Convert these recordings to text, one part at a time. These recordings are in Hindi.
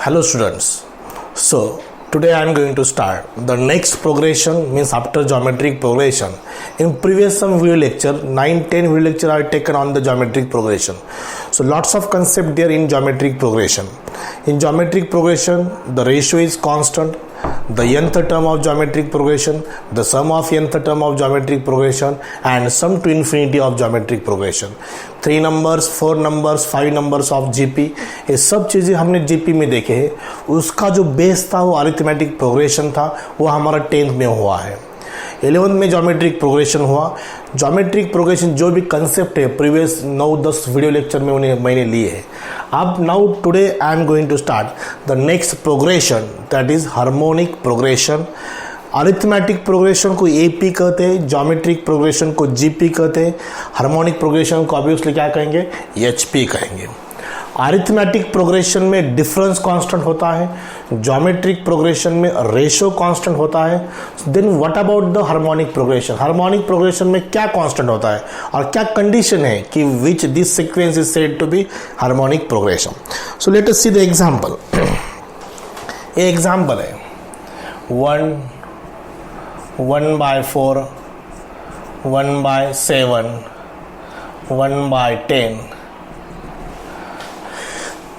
Hello students. So today I am going to start the next progression, means after geometric progression. In previous some video lecture, 9-10 video lecture I have taken on the geometric progression. So lots of concept there in geometric progression. In geometric progression, the ratio is constant. The nth term of geometric progression, the sum of nth term of geometric progression, and sum to infinity of geometric progression. 3 numbers, 4 numbers, 5 numbers of GP, ये सब चीज़ें हमने GP में देखे हैं. उसका जो बेस था वो अरिथमेटिक प्रोग्रेशन था, वो हमारा 10th में हुआ है. 11th में ज्योमेट्रिक प्रोग्रेशन हुआ. ज्योमेट्रिक प्रोग्रेशन जो भी कंसेप्ट है प्रीवियस 9-10 वीडियो लेक्चर में उन्हें मैंने लिए है. अब now today I am going to start the next progression, that is harmonic progression. Arithmetic progression को एपी कहते हैं, ज्योमेट्रिक प्रोग्रेशन को जीपी कहते हैं, हार्मोनिक प्रोग्रेशन को ऑब्वियसली क्या कहेंगे, एचपी कहेंगे. अरिथमेटिक प्रोग्रेशन में डिफरेंस कांस्टेंट होता है, ज्योमेट्रिक प्रोग्रेशन में रेशो कांस्टेंट होता है. Then what about the harmonic progression, harmonic progression में क्या कांस्टेंट होता है और क्या कंडीशन है कि which this sequence is said to be harmonic progression. So let us see the example. ये एग्जांपल है 1/4, 1/7, 1/10.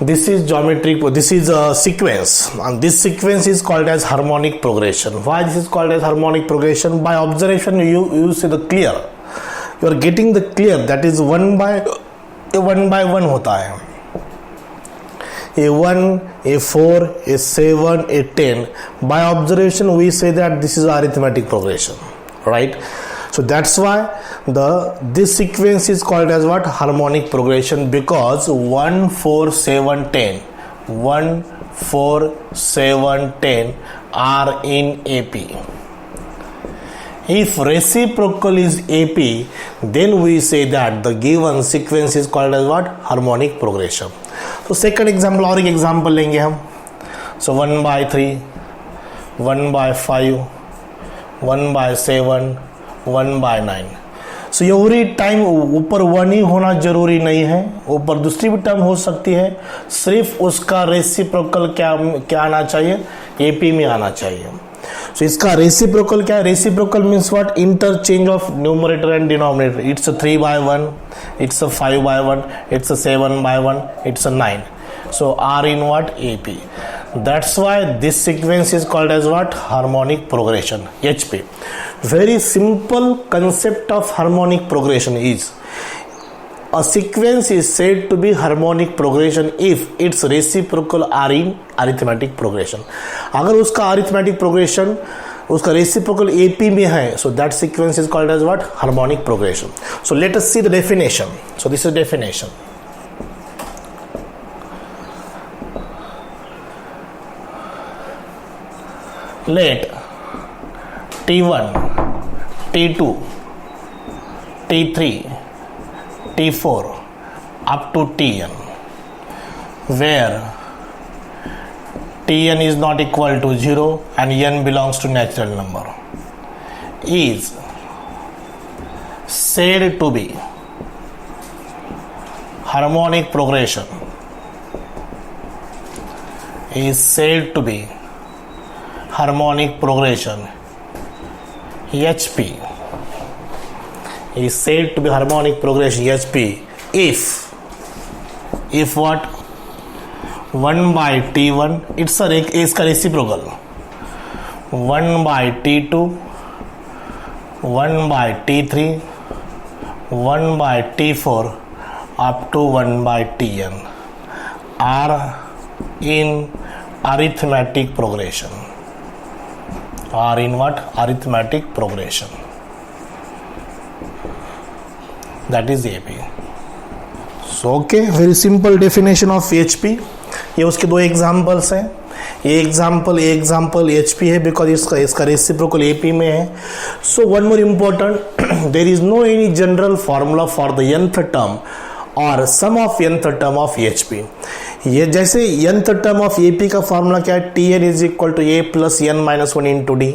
This is geometric, this is a sequence, and this sequence is called as harmonic progression. Why this is called as harmonic progression? By observation you see the clear, you are getting the clear, that is 1/1 होता है. A1, A4, A7, A10. By observation we say that this is arithmetic progression, right? So that's why this sequence is called as what? Harmonic progression, because 1, 4, 7, 10, 1, 4, 7, 10 are in AP. If reciprocal is AP, then we say that the given sequence is called as what? Harmonic progression. तो second example और एक example लेंगे हम. So 1/3, 1/5, 1/7, 1/9. सो एवरी टाइम ऊपर 1 ही होना जरूरी नहीं है, ऊपर दूसरी भी टर्म हो सकती है. सिर्फ उसका रेसिप्रोकल क्या आना चाहिए, एपी में आना चाहिए. सो इसका रेसिप्रोकल क्या है? Reciprocal means what? Interchange of numerator and denominator. It's 3/1, it's 5/1, it's 7/1, it's 9. So R in what? AP. That's why this sequence is called as what? Harmonic progression, HP. Very simple concept of harmonic progression is a sequence is said to be harmonic progression if its reciprocal are in arithmetic progression. अगर उसका arithmetic progression उसका reciprocal AP में है, so that sequence is called as what? Harmonic progression. So let us see the definition. So this is definition. Let T1, T2, T3, T4 up to Tn, where Tn is not equal to 0 and n belongs to natural number, is said to be harmonic progression, is said to be harmonic progression, HP is said to be harmonic progression, HP, if what? 1/T1, it's इसका reciprocal, 1/T2, 1/T3, 1/T4 up to 1/Tn are in arithmetic progression. Are in what? Arithmetic progression. That is AP. So okay, very simple definition of HP. ये उसके दो एग्जाम्पल्स हैं. ये एग्जाम्पल HP है बिकॉज इसका रेसिप्रोकल AP में है. So one more important, there is no any general formula for the nth term और sum of nth term of HP. ये जैसे nth टर्म ऑफ AP का फॉर्मूला क्या है? Tn is equal to A plus n minus 1 into D.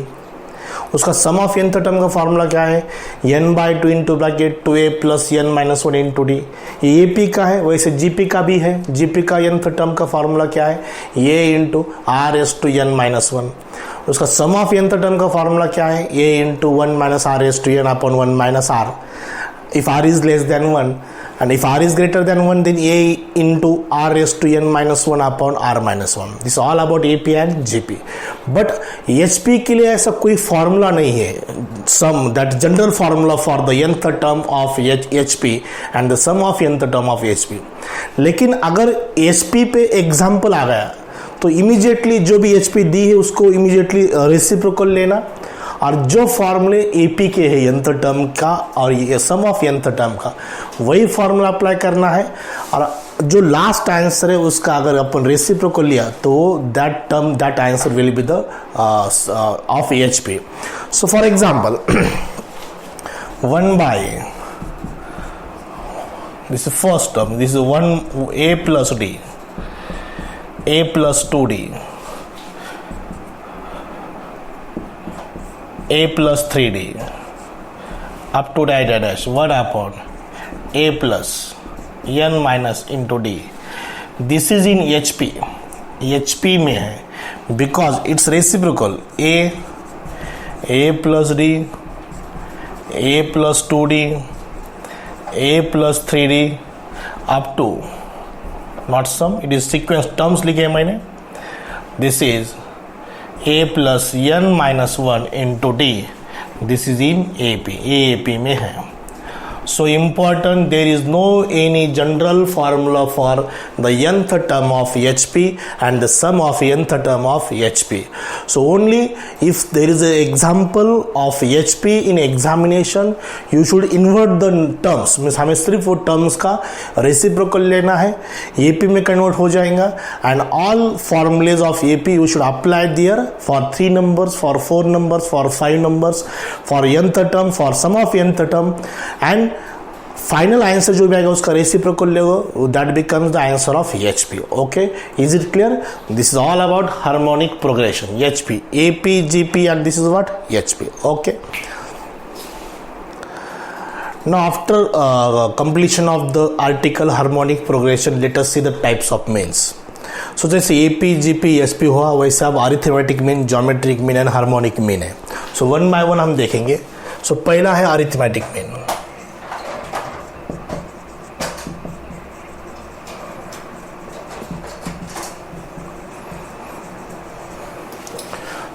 उसका सम ऑफ nth टर्म का फॉर्मूला क्या है, n by two into bracket 2a plus n minus 1 into D. ये AP का है, वैसे GP का भी है। GP का nth टर्म का फॉर्मूला क्या है, a into r s to n minus 1। उसका सम ऑफ nth टर्म का फॉर्मूला क्या है, a into 1 minus r s to n upon 1 minus r। If r is less than 1 and if r is greater than 1, then a into r raised to n minus 1 upon r minus 1. This is all about AP and GP. But HP के लिए ऐसा कोई फॉर्मूला नहीं है, sum that general formula for the nth term of HP and the sum of nth term of HP. लेकिन अगर HP पे एग्जाम्पल आ गया तो इमीडिएटली जो भी HP दी है उसको इमीडिएटली रेसिप्रोकल लेना, और जो फॉर्मूले AP के है nth टर्म का और ये सम ऑफ nth टर्म का, वही फॉर्मूला अप्लाई करना है। और जो लास्ट आंसर है उसका अगर अपन रेसिप्रोकल लिया तो that term that answer will be the of HP। So for example 1 by this is first term, this is 1a plus d, a plus 2d, a plus 3d up to dash 1 upon a plus n minus into d. This is in HP. HP में है because it's reciprocal, a plus d, a plus 2d, a plus 3d up to, not sum, it is sequence terms लिखे हैं मैंने। This is a plus n minus 1 into d. This is in AP. AP में है। So important, there is no any general formula for the nth term of HP and the sum of nth term of HP. So only if there is an example of HP in examination, you should invert the terms. Means हमें सिर्फ वो terms का reciprocal लेना है, AP में convert हो जाएगा, and all formulas of AP you should apply there for 3 numbers, for 4 numbers, for 5 numbers, for nth term, for sum of nth term, and final answer जो भी आएगा उसका रेसिप्रोकल लेगा, that becomes the answer of HP। Okay, is it clear? This is all about harmonic progression, HP, AP, GP and this is what HP. Okay, now after completion of the article harmonic progression, let us see the types of means. So जैसे AP, GP, SP हुआ, वैसे अब arithmetic mean, geometric mean and harmonic mean है। सो वन बाय वन हम देखेंगे। सो पहला है अरिथमेटिक मीन,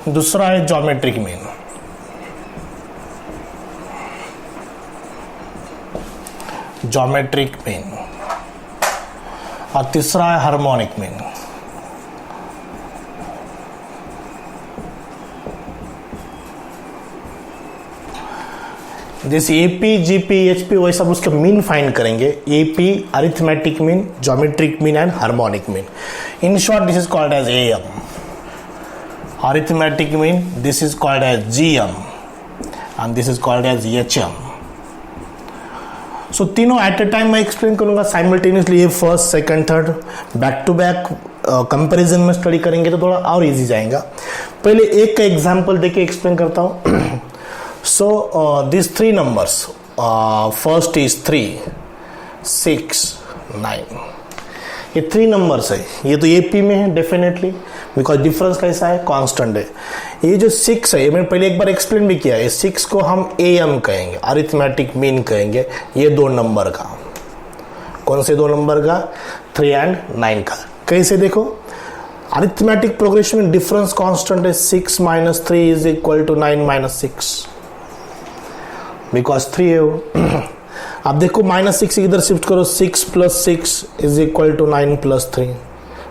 दूसरा है ज्योमेट्रिक मीन, ज्योमेट्रिक मीन, और तीसरा है हार्मोनिक मीन। जैसे AP, GP, HP वही सब उसके मीन फाइंड करेंगे। AP arithmetic mean, geometric mean and harmonic mean. In short this is called as AM। Arithmetic mean, this is called as GM and this is called as HM. So तीनों एट अ टाइम मैं एक्सप्लेन करूंगा साइमल्टेनियसली, ये first, second, third, back to back comparison में स्टडी करेंगे तो थोड़ा और इजी जाएगा। पहले एक का एग्जांपल देके एक्सप्लेन करता हूँ। So this 3 numbers, first is 3, 6, 9, ये 3 नंबर्स है। ये तो AP में है डेफिनेटली, बिकॉज डिफरेंस कैसा है, कांस्टेंट है। ये जो 6 है, ये मैंने पहले एक बार एक्सप्लेन भी किया है, 6 को हम AM कहेंगे, अरिथमेटिक मीन कहेंगे, ये 2 नंबर का। कौन से 2 नंबर का? 3 and 9 का। कैसे देखो, अरिथमेटिक प्रोग्रेशन में डिफरेंस कांस्टेंट है, 6 minus 3 is equal to 9 minus 6, because 3 है वो। अब देखो -6 इधर शिफ्ट करो, 6 plus 6 is equal to 9 plus 3,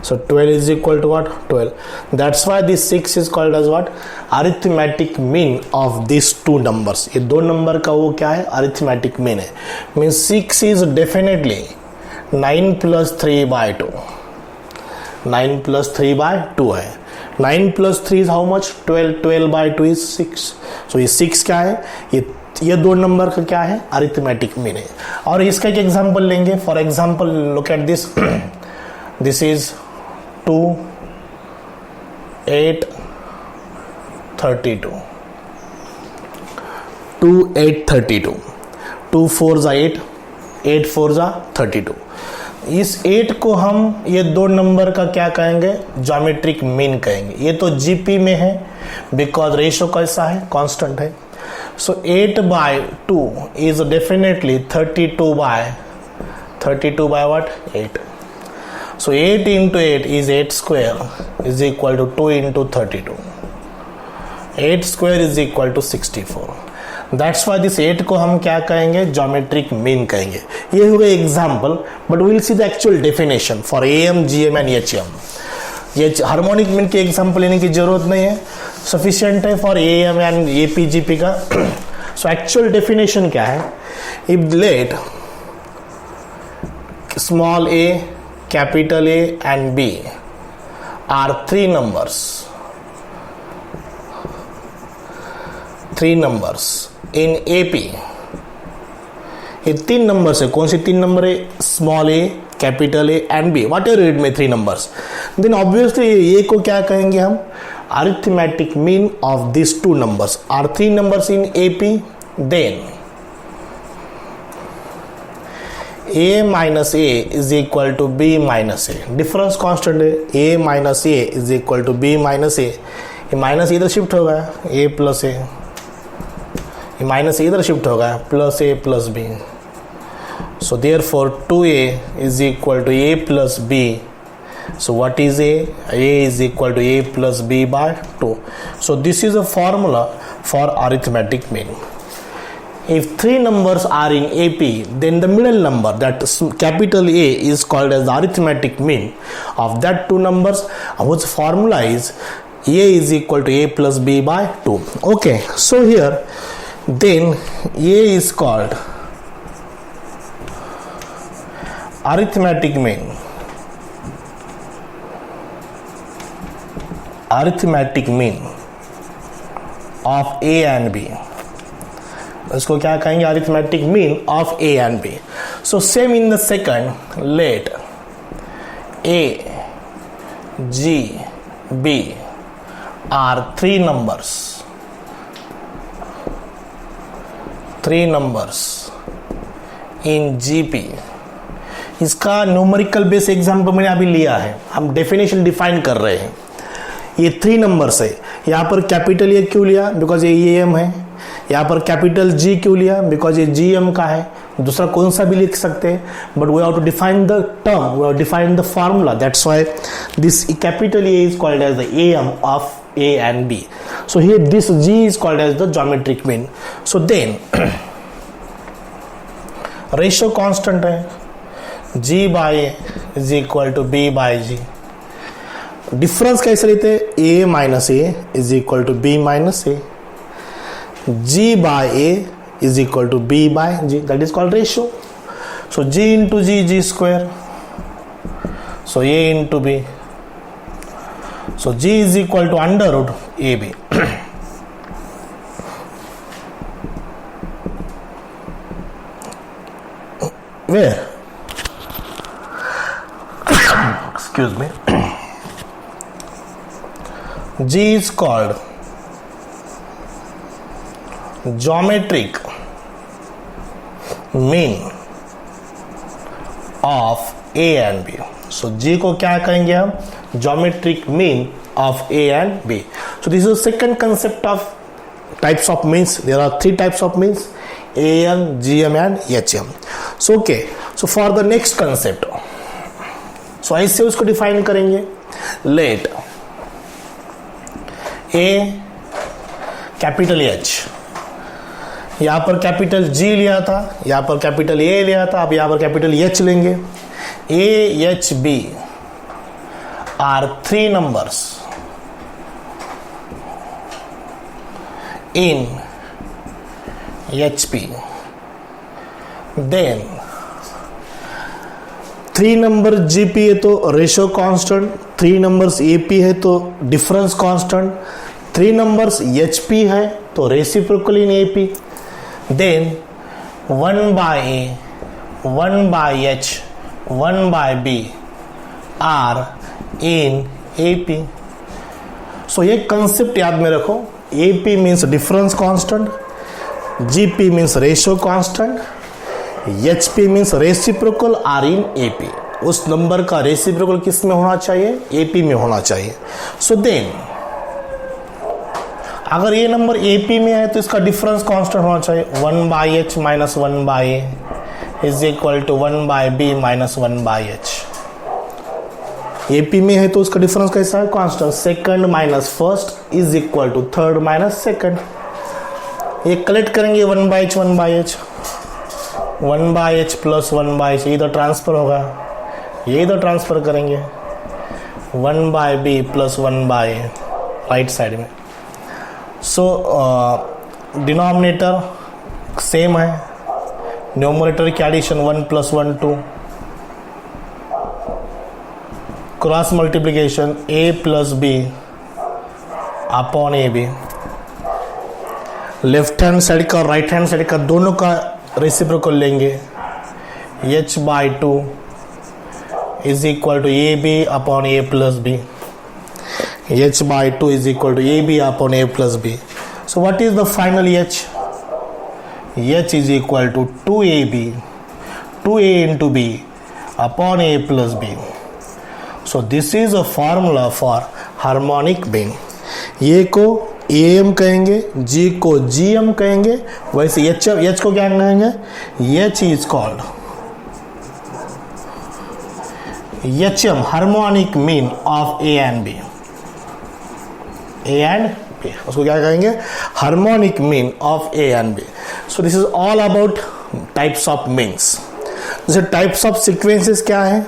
so 12 is equal to what? 12. That's why this 6 is called as what? Arithmetic mean of these 2 numbers. ये 2 नंबर का वो क्या है? अरिथमेटिक मीन है। Means 6 is definitely 9 plus 3 by 2. 9 plus 3 by 2 है। 9 plus 3 is how much? 12. 12 by 2 is 6. So ये 6 क्या है? ये 2 नंबर का क्या है? अरिथमेटिक मीन है। और इसका एक एग्जांपल लेंगे। For example look at this, this is 2, 8, 32. 2 8 32, 2 4 जा 8, 8 4 जा 32। इस 8 को हम ये दो नंबर का क्या कहेंगे, ज्योमेट्रिक मीन कहेंगे। ये तो जीपी में है बिकॉज रेशो कैसा है, कांस्टेंट है। सो 8/2 is definitely 32 by what, 8। So 8 into 8 is 8 square is equal to 2 into 32. 8 square is equal to 64. That's why this 8 को हम क्या कहेंगे, ज्योमेट्रिक मीन कहेंगे। ये हो गए example, but will see the actual definition for AM, GM and HM। ये हार्मोनिक मीन की एग्जाम्पल लेने की जरूरत नहीं है, सफिशियंट है for AM and AP, GP का। सो एक्चुअल डेफिनेशन क्या है, if let small a, capital A and B are three numbers in AP। ये तीन नंबर्स है, कौन सी तीन नंबर है, small a, capital A and B, whatever it में थ्री नंबर्स। देन ऑब्वियसली ये को क्या कहेंगे हम, arithmetic mean of this two numbers are three numbers in AP। Then A minus A is equal to B minus A, difference constant है, A minus A is equal to B minus A। ये माइनस इधर शिफ्ट होगा, A प्लस A, ये माइनस इधर शिफ्ट होगा, plus A plus B। So therefore 2A is equal to A plus B। So what is A? A is equal to A plus B by 2। So this is a formula for arithmetic mean। If three numbers are in AP, then the middle number, that capital A, is called as the arithmetic mean of that two numbers, whose formula is A is equal to A plus B by 2. Okay, so here then A is called arithmetic mean of A and B। इसको क्या कहेंगे, arithmetic mean of A and B। So same in the second, let A, G, B are three numbers in GP। इसका न्यूमेरिकल बेस एग्जाम्पल मैंने अभी लिया है, हम डेफिनेशन डिफाइन कर रहे हैं। ये थ्री नंबर्स है, यहाँ पर कैपिटल A क्यों लिया, बिकॉज ये AM है। यहाँ पर कैपिटल G क्यों लिया, बिकॉज ये GM का है। दूसरा कौन सा भी लिख सकते हैं, but we have to define the term, we have define the formula. That's why this capital A is called as the AM of A and B। So here this G is called as the geometric mean. So then ratio constant है, G by A is equal to B by G। Difference कैसे लेते हैं, A minus A is equal to B minus A। G by A is equal to B by G, that is called ratio। So G into G, G square। So A into B। So G is equal to under root AB। Where? Excuse me। G is called geometric mean of A and B। So G को क्या कहेंगे हम, geometric mean of A and B। So this is second concept of types of means. There are three types of means, AM, GM and HM। So okay, so for the next concept, so ऐसे उसको डिफाइन करेंगे। लेट A कैपिटल H, यहां पर कैपिटल G लिया था, यहां पर कैपिटल A लिया था, अब यहां पर कैपिटल H लेंगे। A, H, B are three numbers in HP। Then three number GP है तो ratio constant, three numbers AP है तो difference constant, three numbers HP है तो reciprocal in AP। Then 1 by A, 1 by H, 1 by B are in AP। So ये कंसेप्ट याद में रखो, AP means difference constant, GP means ratio constant, HP means reciprocal are in AP. उस नंबर का रेसिप्रोकल किस में होना चाहिए? AP में होना चाहिए. सो देन अगर ये नंबर AP में है तो इसका डिफरेंस कांस्टेंट होना चाहिए. 1/h minus 1/a is equal to 1/b minus 1/h. AP में है तो उसका डिफरेंस कैसा है? Constant. Second minus first is equal to third minus second. ये कलेक्ट करेंगे 1/h 1/h 1/h plus 1/h इधर ट्रांसफर होगा, ये इधर ट्रांसफर करेंगे 1/b plus 1/a right side में. सो डिनोमिनेटर सेम है, न्यूमरेटर की addition 1 plus 1 2, cross multiplication a plus b upon a b. Left hand side का और राइट हैंड साइड का दोनों का रेसिप्रोकल लेंगे. h/2 is equal to a b upon a plus b. h/2 is equal to AB upon A plus B. So what is the final H? H is equal to 2AB, 2A into B upon A plus B. So this is a formula for harmonic mean. A को AM कहेंगे, G को GM कहेंगे, वैसे H को क्या कहेंगे? H is called HM, harmonic mean of A and B. A and B, उसको क्या कहेंगे? Harmonic mean of A and B. So this is all about types of means. जैसे टाइप्स ऑफ सीक्वेंसेस क्या है?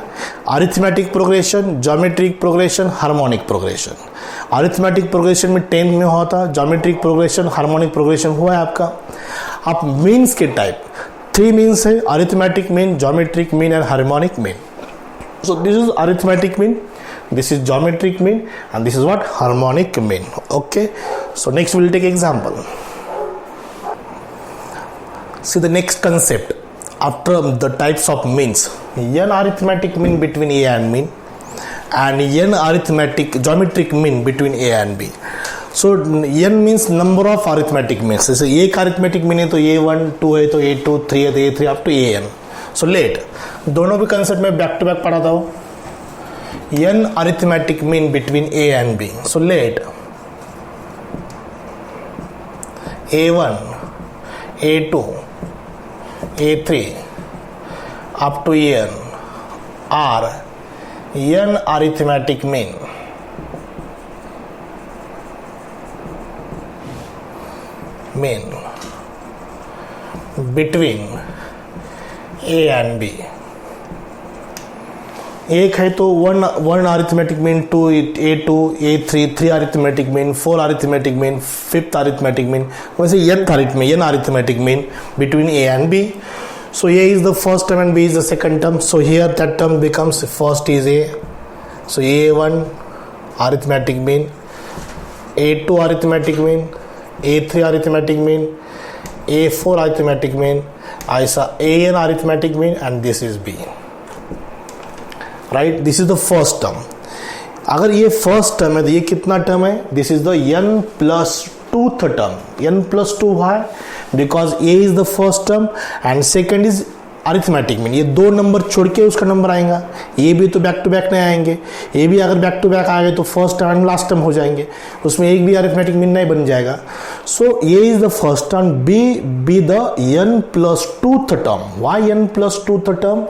Arithmetic progression, geometric progression, harmonic progression. Arithmetic progression में 10 में होता, ज्योमेट्रिक प्रोग्रेशन, हार्मोनिक प्रोग्रेशन हुआ है आपका. आप मीन्स के टाइप 3 मीन्स है, arithmetic mean, geometric mean and harmonic mean. So this is arithmetic mean, this is geometric mean, and this is what? Harmonic mean. Okay, so next we will take example. See the next concept after the types of means. N arithmetic mean between A and mean, and N arithmetic geometric mean between A and B. So N means number of arithmetic means. जैसे एक arithmetic mean है तो A1, 2 है तो A2, 3 है तो A3 up to AN. So let दोनों भी concept में back to back पढ़ाता हूँ. N arithmetic mean between A and B. So let A1, A2, A3 up to N are N arithmetic mean. Mean between A and B. एक है तो one arithmetic mean, 2 A2 A3 3 arithmetic mean, 4 arithmetic mean, 5th arithmetic mean, वैसे n arithmetic mean between A and B. So A is the first term and B is the second term. So here that term becomes first is A. So A1 arithmetic mean, A2 arithmetic mean, A3 arithmetic mean, A4 arithmetic mean, ऐसा AN arithmetic mean, and this is B. Right, this is the first term. अगर ये फर्स्ट टर्म है तो ये कितना टर्म है? This is the n+2th term. n+2 है because A is the first term and second is arithmetic mean. ये 2 नंबर छोड़ के उसका नंबर आएगा. ये भी तो बैक टू बैक नहीं आएंगे. ये भी अगर बैक टू बैक आएंगे तो first term and last term हो जाएंगे, उसमें एक भी अरिथमेटिक मीन नहीं बन जाएगा. सो ये is the first term, B the n+2th term. Why n+2th term?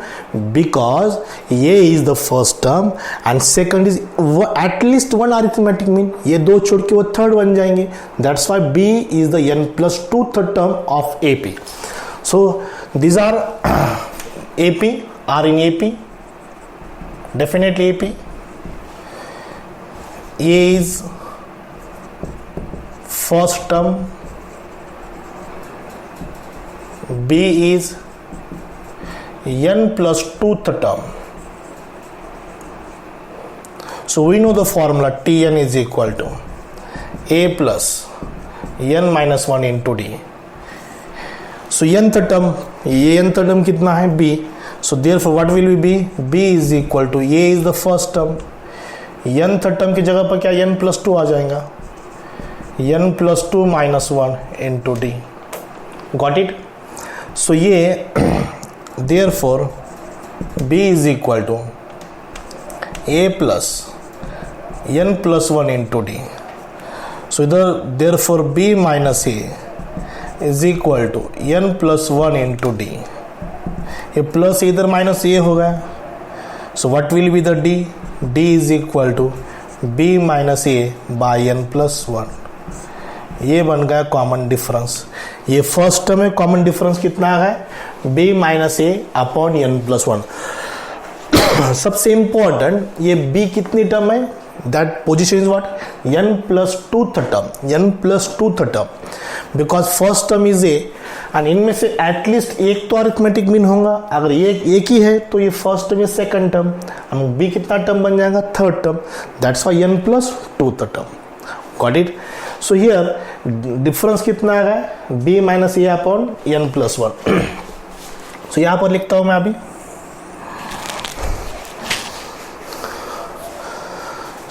Because ये is the first term and second is at least 1 arithmetic mean. ये 2 छोड़ के वो थर्ड बन जाएंगे. That's why B is the n+2th term of AP. So these are AP, are in AP, definitely AP. A is first term, B is n+2th term. So we know the formula Tn is equal to A plus n-1 into D. So nth term, ये nth term कितना है? B. So therefore what will be B? B is equal to A is the first term. nth term की जगह पर क्या n+2 आ जाएगा? n+2 - 1 into D. Got it. So ये therefore b is equal to a plus n plus 1 into D. So इधर therefore b minus a is equal to n plus 1 into D. ये प्लस इधर माइनस a होगा. So what will be the d? d is equal to b minus a by n plus 1. ये बन गया कॉमन डिफरेंस. ये फर्स्ट टर्म में कॉमन डिफरेंस कितना आ गया? b minus a upon n plus 1. सबसे इंपॉर्टेंट ये b कितनी टर्म है? That position is what? n plus 2th term. n plus 2th term because first term is a and इनमें से एटलीस्ट एक तो अरिथमेटिक मीन होगा. अगर ये एक ही है तो ये फर्स्ट टर्म, ये सेकंड टर्म. हम b कितना टर्म बन जाएगा? Third term. That's why n plus 2th term. Got it. So here difference कितना आ गया? b minus a upon n plus 1. सो यहां पर लिखता हूं मैं अभी.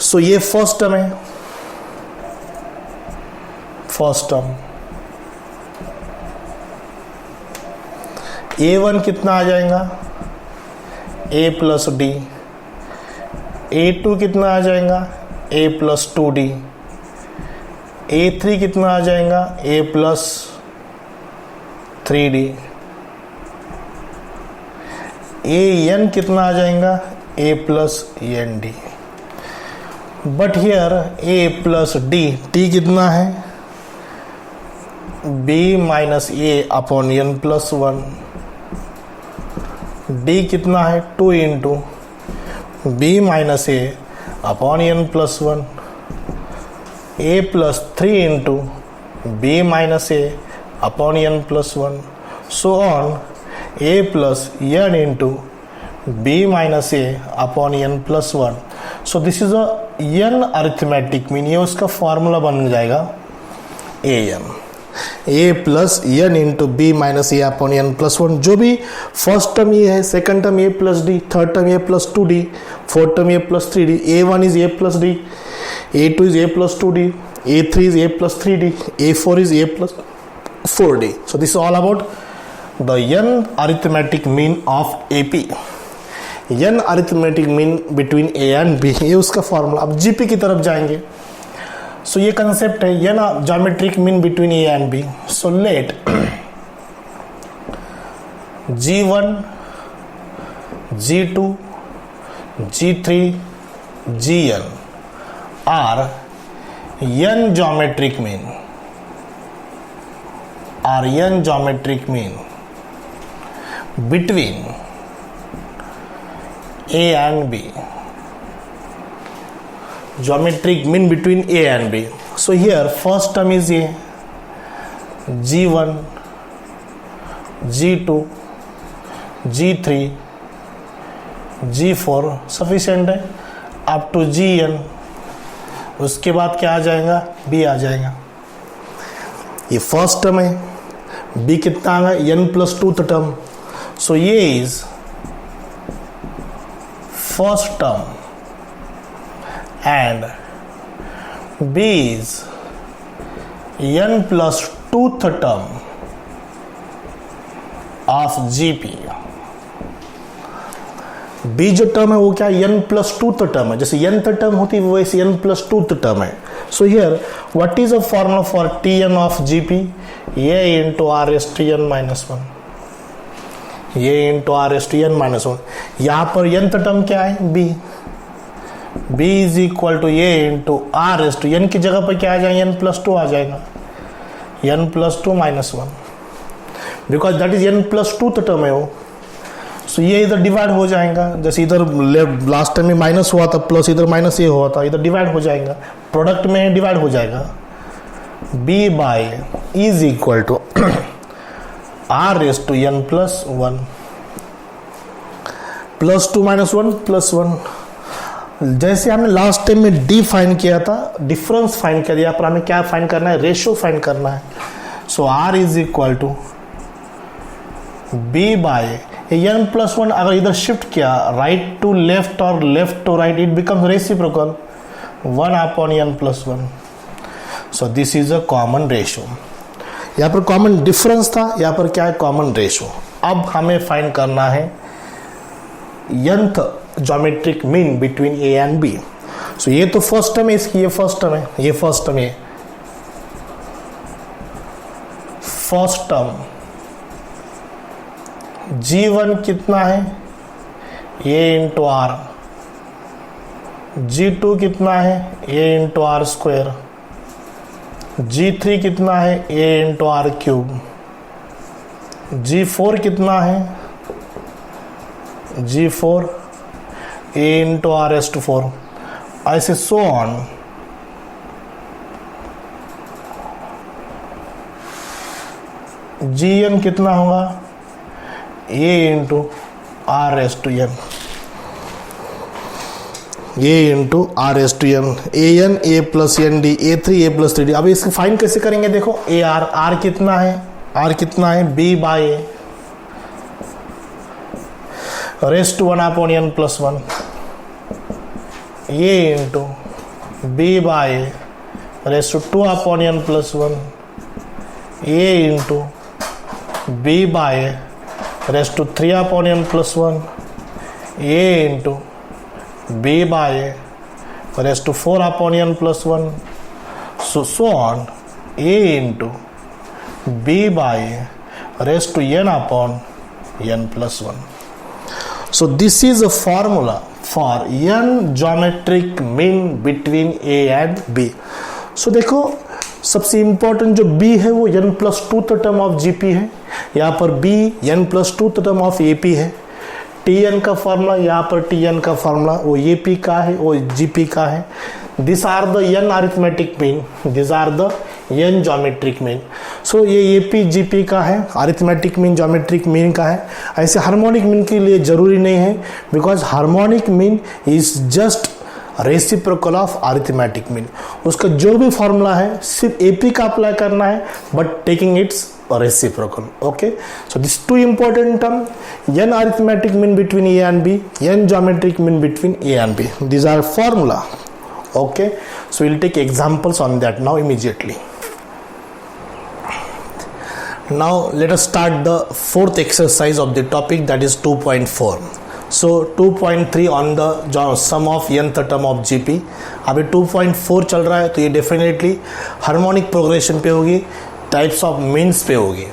सो ये फर्स्ट टर्म है. फर्स्ट टर्म a1 कितना आ जाएगा? a plus D. a2 कितना आ जाएगा? a plus 2d. a3 कितना आ जाएगा? a plus 3d. an कितना आ जाएगा? a plus nd. But here a plus d, t कितना है? b minus a upon n plus 1. d कितना है? 2 into b minus a upon n plus 1. a plus 3 into b minus a upon n plus 1. So on a plus n into b minus a upon n plus 1. So this is a n arithmetic mean. ये उसका फॉर्मूला बन जाएगा an. a plus n into b minus a upon n plus 1. जो भी फर्स्ट टर्म ये है, second term a plus d, third term a plus 2d, fourth term a plus 3d. a1 is a plus d, a2 is a plus 2d, a3 is a plus 3d, a4 is a plus 4d. So this is all about the n arithmetic mean of AP. n arithmetic mean between a and b, ये उसका फॉर्मूला. अब GP की तरफ जाएंगे. सो ये कंसेप्ट है n geometric mean between a and b. So let g1, g2, g3, gn are n geometric mean. are n geometric mean between a and b. Geometric mean between a and b. So here first term is a, g1, g2, g3, g4 sufficient है. up to gn. उसके बाद क्या आ जाएगा? b आ जाएगा. ये फर्स्ट टर्म है. b कितना आ गया? n plus 2th term. So ये is first term and b is n plus 2th term of GP. b जो टर्म है वो क्या? n plus 2th टर्म है. जैसे nth टर्म होती है वैसे n plus 2th टर्म है. So here what is a formula for Tn of GP? a into r raised to n minus 1. ये into are S T N minus 1. यहाँ पर nth टर्म क्या है? b. b is equal to ये into R S to n की जगह पर क्या आ जाएगा? n प्लस 2 आ जाएगा. n plus 2 minus 1 because that is n plus 2th term है वो. सो ये इधर डिवाइड हो जाएगा. जैसे इधर लास्ट टाइम में माइनस हुआ था प्लस इधर माइनस ये हुआ था, इधर डिवाइड हो जाएगा. प्रोडक्ट में डिवाइड हो जाएगा. b by is equal to r raised to n plus 1 plus 2 minus 1 plus 1. जैसे हमने लास्ट टाइम में d फाइंड किया था, डिफरेंस फाइंड कर दिया. पर हमें क्या फाइंड करना है? रेशियो फाइंड करना है. So r is equal to b by n plus 1. अगर इधर शिफ्ट किया राइट टू लेफ्ट और left to right, it becomes reciprocal 1 upon n plus 1. So this is a common ratio. यहाँ पर कॉमन डिफरेंस था, यहाँ पर क्या है कॉमन रेशो। अब हमें फाइंड करना है nth geometric mean between A and B. So ये तो फर्स्ट टर्म है इसकी, ये फर्स्ट टर्म है, ये फर्स्ट टर्म है, फर्स्ट टर्म G1 कितना है A इंटू आर, G2 कितना है A into are square, G3 कितना है A into are cube, G4 कितना है G4 A into R S to 4, ऐसे सो ऑन। Gn कितना होगा A into R S to n, A into R S to n, a n a plus n d, A3 A plus 3D। अब इसको फाइंड कैसे करेंगे, देखो ए आर कितना है, आर कितना है B by a raise to 1 upon n plus 1, A into B by a raise to 2 upon n plus 1, A into B by a raise to 3 upon n plus 1, A into B by a raise to 4 upon n plus 1, so on A into B by a raise to n upon n plus 1. So this is a formula for n geometric mean between A and B. So देखो सबसे इंपॉर्टेंट जो B है वो n plus 2 term of GP है, यहाँ पर B n plus 2 term of AP है। Tn का फार्मूला, यहाँ पर Tn का फार्मूला वो AP का है, वो GP का है। This are the n arithmetic mean, this are the n geometric mean. So ये AP GP का है, अरिथमेटिक मीन ज्योमेट्रिक मीन का है। ऐसे हार्मोनिक मीन के लिए जरूरी नहीं है, because harmonic mean is just reciprocal of arithmetic mean. उसका जो भी फॉर्मूला है सिर्फ AP का अप्लाई करना है, but taking it's reciprocal. Okay, so these two important terms, n arithmetic mean between A and B, n geometric mean between A and B. These are formula. Okay, so we'll take examples on that now immediately. Now let us start the fourth exercise of the topic, that is 2.4. So 2.3 on the sum of nth term of GP. अभी 2.4 चल रहा है, तो ये डेफिनेटली हार्मोनिक प्रोग्रेशन पे होगी, टाइप्स ऑफ मीन्स पे होगी।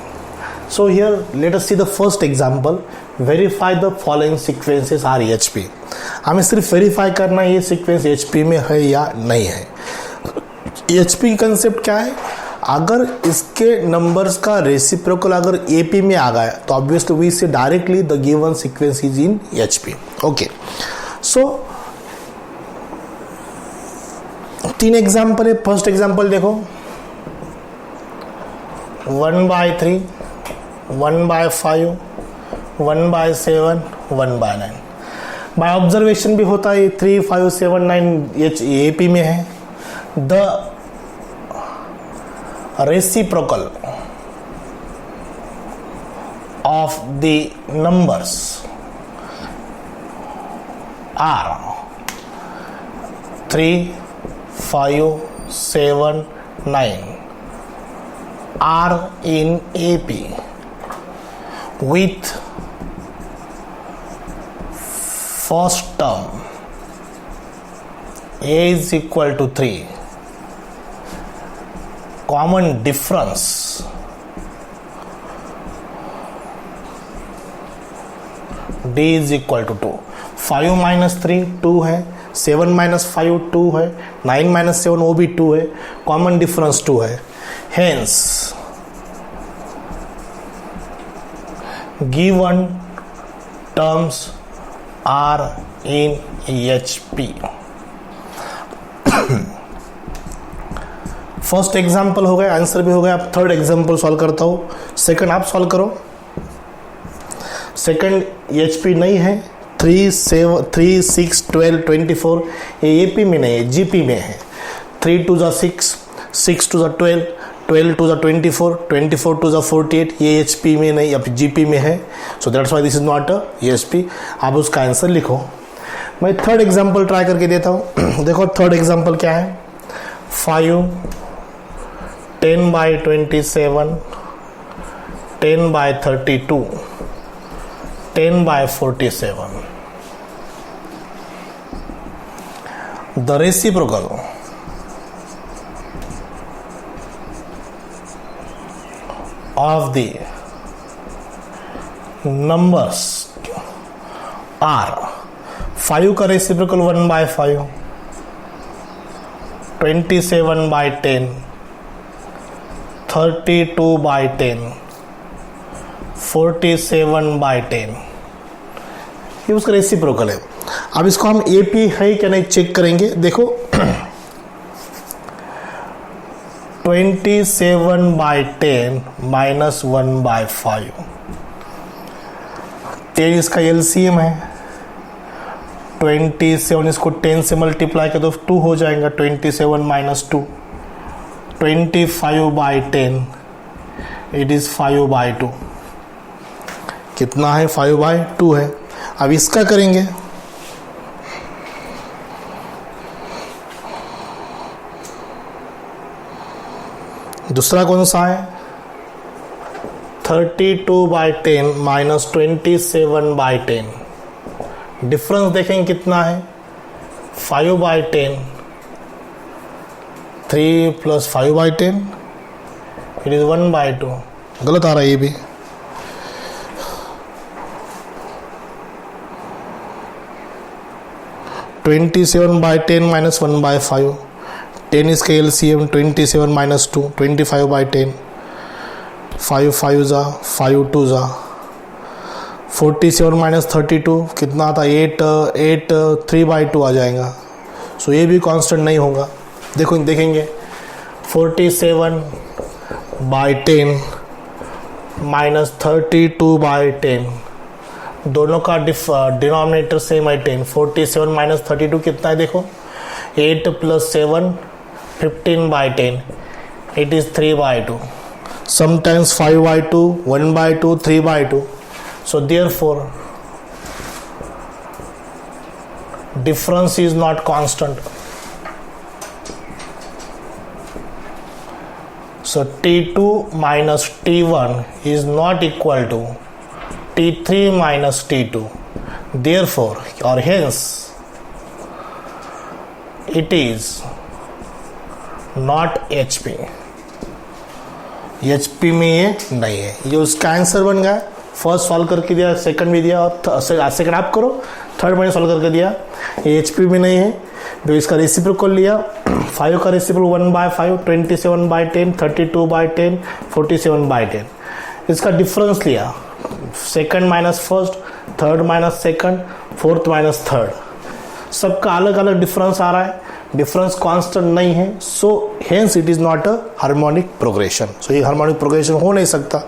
So here let us see the first example, verify the following sequences are HP। हमें सिर्फ वेरीफाई करना है ये सीक्वेंस HP में है या नहीं है। HP की कंसेप्ट क्या है, अगर इसके नंबर्स का रेसिप्रोकल अगर AP में आ गया तो ऑब्वियसली वी से directly the given sequence is in HP। Okay, so 3 example है। फर्स्ट एग्जांपल देखो, 1/3, 1/5, 1/7, 1/9। बाय ऑब्जर्वेशन भी होता है, 3, 5, 7, 9 AP में है। The reciprocal of the numbers are 3, 5, 7, 9 are in AP with first term A is equal to 3, common difference D is equal to 2, 5 minus 3 2 है, 7 minus 5 2 है, 9 minus 7 वो भी 2 है, common difference 2 है। Hence, given terms are in HP. First example हो गया, आंसर भी हो गया। अब थर्ड एग्जाम्पल सॉल्व करता हूँ। सेकंड आप सॉल्व करो। सेकंड HP नहीं है, 3, 6, 12, 24 ये AP में नहीं है, GP में है। 3 to the 6, 6 to the 12, 12 to the 24, 24 to the 48 ये HP में नहीं, अब GP में है। So that's why this is not a HP। आप उसका आंसर लिखो। मैं थर्ड एग्जांपल ट्राई करके देता हूँ। देखो थर्ड एग्जांपल क्या है, 5, 10 by 27, 10 by 32, 10 by 47. The reciprocal of the numbers are 5 का reciprocal 1 by 5, 27 by 10, 32 by 10, 47 by 10, ये उसका रेसिप्रोकल है। अब इसको हम AP है क्या नहीं चेक करेंगे। देखो 27 by 10 minus 1 by 5, 10 इसका LCM है, 27 इसको 10 से मल्टीप्लाई कर तो 2 हो जाएगा, 27 minus 2, 25 by 10, it is 5 by 2, कितना है 5 by 2 है। अब इसका करेंगे, दूसरा कौन सा है 32 by 10 minus 27 by 10, डिफरेंस देखेंगे कितना है 5 by 10, 3 plus 5 by 10, it is 1 by 2, गलत आ रहा है ये भी। (27 by 10 minus 1 by 5), 10 इसका LCM 27 minus 2, 25 by 10, 5 5 जा 5 2 जा, 47 minus 32 कितना आता, 8 3 by 2 आ जाएगा। सो ये भी कांस्टेंट नहीं होगा। देखो देखेंगे 47 by 10 minus 32 by 10, दोनों का डिनोमिनेटर सेम है 10। 47 minus 32 कितना है देखो, 8 plus 7 15 by 10, it is 3 by 2, sometimes 5 by 2, 1 by 2, 3 by 2, so therefore difference is not constant, so T2 minus T1 is not equal to T3 minus T2, therefore or hence it is not HP, HP में ये नहीं है। ये उसका आंसर बन गया। फर्स्ट सॉल्व करके दिया, सेकंड भी दिया और सेकंड आप करो, थर्ड मैंने सॉल्व करके दिया। ये HP में नहीं है। जो इसका रेसिप्रोकल लिया 5 का reciprocal 1 by 5, 27 by 10, 32 by 10, 47 by 10, इसका डिफरेंस लिया, second minus first, third minus second, fourth minus third, सबका अलग अलग डिफरेंस आ रहा है, डिफरेंस कांस्टेंट नहीं है, so hence it is not a harmonic progression. So ये हार्मोनिक प्रोग्रेशन हो नहीं सकता।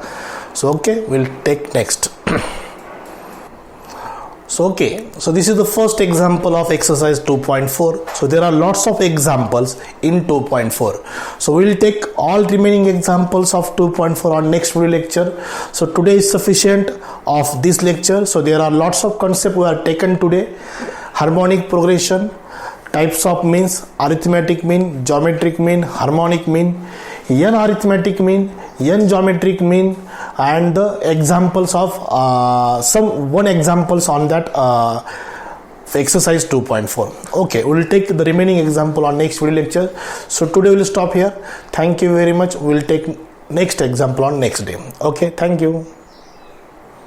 So okay, will take next. So okay, so this is the first example of exercise 2.4. So there are lots of examples in 2.4. So we will take all remaining examples of 2.4 on next video lecture. So today is sufficient of this lecture. So there are lots of concepts we are taken today: harmonic progression, types of means, arithmetic mean, geometric mean, harmonic mean, n arithmetic mean, n geometric mean, and the examples of one examples on that exercise 2.4. okay, we will take the remaining example on next video lecture. So today we will stop here. Thank you very much. We will take next example on next day. Okay, thank you.